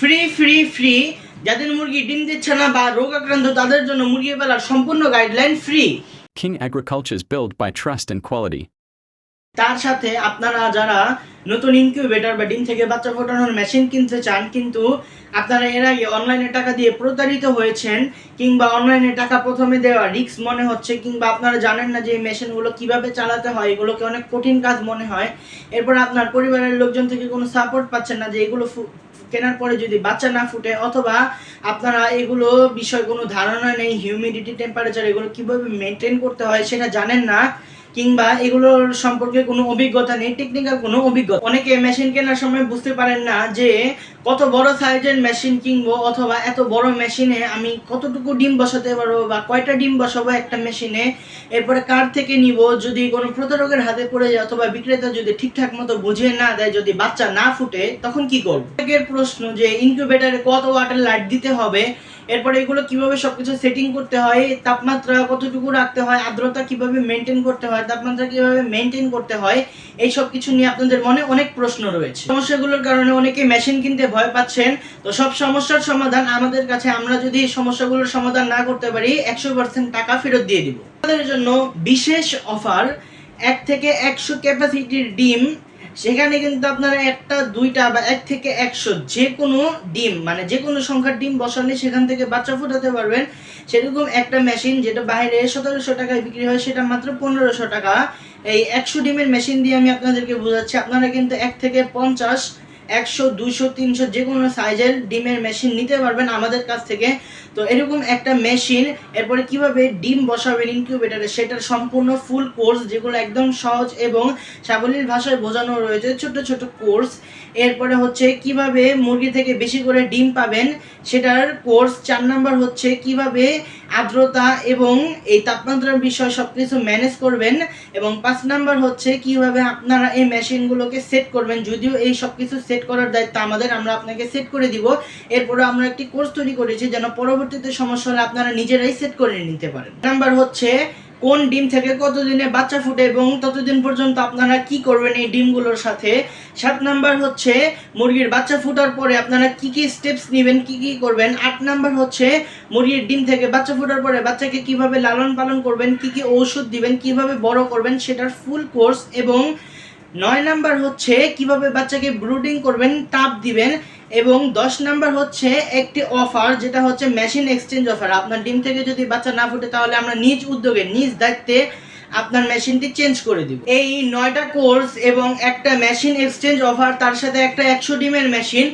Free free free যাদের মুরগি ডিম দিচ্ছে না বা রোগ আক্রান্ত তাদের জন্য মুরগি পালার সম্পূর্ণ guideline free. King Agriculture's built by trust and quality. তার সাথে আপনারা যারা নতুন ইনকিউবেটর বা ডিম থেকে বাচ্চা ফোটানোর মেশিন কিনতে চান কিন্তু আপনারা এর আগে অনলাইনে টাকা দিয়ে প্রতারিত হয়েছেন কিংবা অনলাইনে টাকা প্রথমে দেওয়া রিস্ক মনে হচ্ছে কিংবা আপনারা জানেন না যে এই মেশিনগুলো কিভাবে চালাতে হয়, এগুলোকে অনেক কঠিন কাজ মনে হয়, এরপর আপনার পরিবারের লোকজন থেকে কোনো সাপোর্ট পাচ্ছেন না যে এগুলো কেনার পরে যদি বাচ্চা না ফুটে, অথবা আপনারা এগুলো বিষয়ে কোনো ধারণা নেই, হিউমিডিটি টেম্পারেচার এগুলো কিভাবে মেনটেন করতে হয় সেটা জানেন না, কিংবা এগুলোর সম্পর্কে কোনো অভিজ্ঞতা নেই, টেকনিক্যাল কোনো অভিজ্ঞতা। অনেকে মেশিন কেনার সময় বুঝতে পারেন না যে কত বড় সাইজের মেশিন কিনবো অথবা এত বড় মেশিনে আমি কতটুকু ডিম বসাতে পারবো বা কয়টা ডিম বসাবো একটা মেশিনে, এরপরে কার থেকে নিব, যদি কোনো প্রতারকের হাতে পড়ে যায় অথবা বিক্রেতা যদি ঠিকঠাক মতো বুঝিয়ে না দেয়, যদি বাচ্চা না ফুটে তখন কি করব। এর প্রশ্ন যে ইনকিউবেটরে কত ওয়াটের লাইট দিতে হবে, এরপরে এগুলো কিভাবে সবকিছু সেটিং করতে হয়, তাপমাত্রা কতটুকু রাখতে হয়, আর্দ্রতা কিভাবে মেনটেন করতে হয়, তাপমাত্রা কিভাবে মেনটেন করতে হয়, এই সব কিছু নিয়ে আপনাদের মনে অনেক প্রশ্ন রয়েছে। সমস্যাগুলোর কারণে অনেকে মেশিন কিনতে ভয় পাচ্ছেন। তো সব সমস্যার সমাধান আমাদের কাছে, আমরা যদি এই সমস্যাগুলোর সমাধান না করতে পারি 100% টাকা ফেরত দিয়ে দিব। আমাদের জন্য বিশেষ অফার, 1 থেকে 100 ক্যাপাসিটির ডিম, সেখানে কিন্তু আপনারা একটা দুইটা বা 1 থেকে 100 যে কোনো ডিম মানে যে কোনো সংখ্যার ডিম বসালে সেখান থেকে বাচ্চা ফোটাতে পারবেন। সেরকম একটা মেশিন যেটা বাইরে 1700 টাকায় বিক্রি হয় সেটা মাত্র 1500 টাকা। এই 100 ডিমের মেশিন দিয়ে আমি আপনাদেরকে বোঝাচ্ছি, আপনারা কিন্তু 1 থেকে 50, 100, 200, 300 যে কোনো সাইজের ডিমের মেশিন নিতে পারবেন আমাদের কাছ থেকে। তো এরকম একটা মেশিন, এরপরে কিভাবে ডিম বসাবেন ইনকিউবেটরে সেটার সম্পূর্ণ ফুল কোর্স, যেগুলো একদম সহজ এবং সাবলীল ভাষায় বোঝানো রয়েছে, ছোট ছোট কোর্স। এরপরে হচ্ছে কিভাবে মুরগি থেকে বেশি করে ডিম পাবেন সেটার কোর্স। 4 নাম্বার হচ্ছে কিভাবে আর্দ্রতা এবং এই তাপমাত্রার বিষয় সবকিছু ম্যানেজ করবেন, এবং 5 নাম্বার হচ্ছে কিভাবে আপনারা এই মেশিনগুলোকে সেট করবেন। যদিও এই সবকিছু সেট করার দায়িত্ব আমাদের, আমরা আপনাকে সেট করে দিব। এরপরে আমরা একটি কোর্স তৈরি করেছি যেন পরবর্তীতে সমস্যা হলে আপনারা নিজেরাই সেট করে নিতে পারেন। নাম্বার হচ্ছে কোন ডিম থেকে কতদিনে বাচ্চা ফুটে এবং ততদিন পর্যন্ত আপনারা কি করবেন এই ডিমগুলোর সাথে। 7 নাম্বার হচ্ছে মুরগির বাচ্চা ফুটার পরে আপনারা কি কি স্টেপস নেবেন, কি কি করবেন। 8 নাম্বার হচ্ছে মুরগির ডিম থেকে বাচ্চা ফুটার পরে বাচ্চাকে কিভাবে লালন পালন করবেন, কি কি ঔষধ দিবেন, কিভাবে বড় করবেন সেটার ফুল কোর্স। এবং 9 নাম্বার হচ্ছে কিভাবে বাচ্চাকে ব্রুডিং করবেন, তাপ দিবেন। এবং 10 নাম্বার হচ্ছে একটি অফার, যেটা হচ্ছে মেশিন এক্সচেঞ্জ অফার। আপনার ডিম থেকে যদি বাচ্চা না ফুটে তাহলে আমরা নিজ উদ্যোগে নিজ দায়িত্বে আপনার মেশিনটি চেঞ্জ করে দিব। এই 9টা কোর্স এবং একটা মেশিন এক্সচেঞ্জ অফার, তার সাথে একটা 100 ডিমের মেশিন,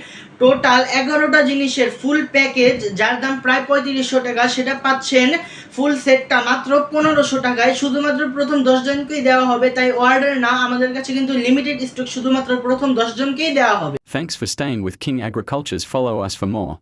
টোটাল 11টা জিনিসের ফুল প্যাকেজ যার দাম প্রায় 3500 টাকা, সেটা পাচ্ছেন ফুল সেটটা মাত্র 1500 টাকায়। শুধুমাত্র প্রথম 10 জনকেই দেওয়া হবে, তাই অর্ডার না, আমাদের কাছে কিন্তু লিমিটেড স্টক শুধুমাত্র প্রথম 10 জনকেই দেওয়া হবে। Thanks for staying with King Agriculture's. Follow us for more.